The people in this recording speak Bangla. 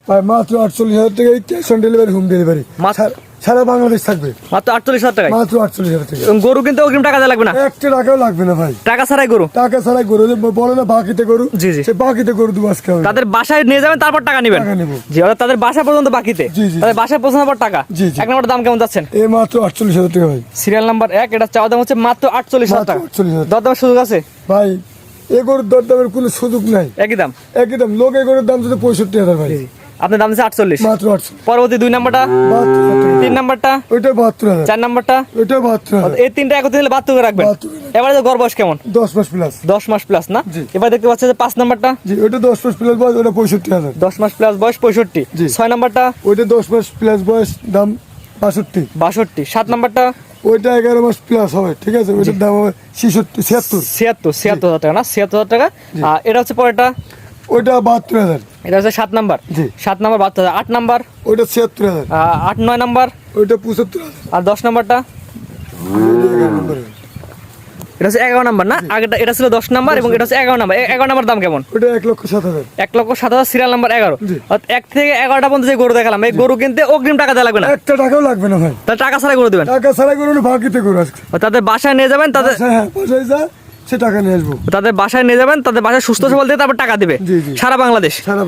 ভাই মাত্র 48,000 টাকা cash on delivery, home delivery সারা বাংলাদেশ থাকবে। মাত্র 48,000 টাকায় মাত্র 48,000 টাকা। গরু কিন্তু অগ্রিম টাকা দেওয়া লাগবে না, একটা টাকাও লাগবে না ভাই। টাকা ছাড়াই গরু, টাকা ছাড়াই গরু বলে না বাকিতে গরু, জি জি, সে বাকিতে গরু দেবো আজকে আমি। তাদের বাসায় নিয়ে যাবেন তারপর টাকা নেবেন। টাকা নেবো। জি, অর্থাৎ তাদের বাসা পর্যন্ত বাকিতে, জি, জি। তাদের বাসায় পৌঁছানোর পর টাকা। জি, জি। এক নম্বর দাম কেমন যাচ্ছেন? এ মাত্র 48,000 টাকা ভাই। সিরিয়াল নাম্বার 1, এটা চাওয়া দাম হচ্ছে মাত্র 48,000 টাকা। 48,000 দরদামের সুযোগ আছে ভাই। এ গরুর দরদামের কোনো সুযোগ নাই, একই দাম। একই দাম। লোক এই গরুর দাম যদি 65,000 ভাই, আপনি দাম দিচ্ছে 48। মাত্র 48। পরবর্তী 2 নাম্বারটা, 72,000 টাকা। 3 নাম্বারটা, ওইটা 72,000, 4 নাম্বারটা, ওইটা 72,000। এই তিনটা একত্রে নিলে 72 রাখবেন। 72,000। এবারে তো গড় বয়স কেমন? 10 মাস প্লাস। 10 মাস প্লাস না? জি। এবার দেখতে পাচ্ছেন যে 5 নাম্বারটা, জি, ওইটা 10 মাস প্লাস বয়স, ওটা 65,000। 10 মাস প্লাস বয়স 65। জি। 6 নাম্বারটা, ওইটা 10 মাস প্লাস বয়স, দাম 62। 62। 7 নাম্বারটা, ওইটা 11 মাস প্লাস হবে, ঠিক আছে। ওইটার দাম হবে 66, 76। 76,000 টাকা না? 76,000 টাকা। আর এটা হচ্ছে পরেরটা, ওইটা 72,000। এটা হচ্ছে 7 নাম্বার। জি। 7 নাম্বার 72,000। 8 নাম্বার, ওইটা 76,000। 8, 9 নাম্বার, ওইটা 75,000। আর 10 নাম্বারটা, 11 নম্বরে। এটা হচ্ছে 11 নাম্বার না? আগেটা এটা ছিল 10 নাম্বার এবং এটা হচ্ছে 11 নাম্বার। 11 নাম্বার দাম কেমন? ওইটা 1,07,000। 1,07,000, সিরিয়াল নাম্বার 11। জি। অর্থাৎ 1 থেকে 11টা পর্যন্ত যে গরু দেখালাম, এই গরু কিনতে অগ্রিম টাকা দেওয়া লাগবে না, একটা টাকাও লাগবে না ভাই। তাহলে টাকা ছাড়াই গরু দেবেন। টাকা ছাড়া গরু না, বাকিতে গরু আজকে। তাদের বাসায় নিয়ে যাবেন, তাদের হ্যাঁ, বাসায় যা, সে টাকা নিয়ে আসবো। তাদের বাসায় নিয়ে যাবেন, তাদের বাসায় সুস্থ সবল দিয়ে তারপর টাকা দিবে। জি, জি। সারা বাংলাদেশ। সারা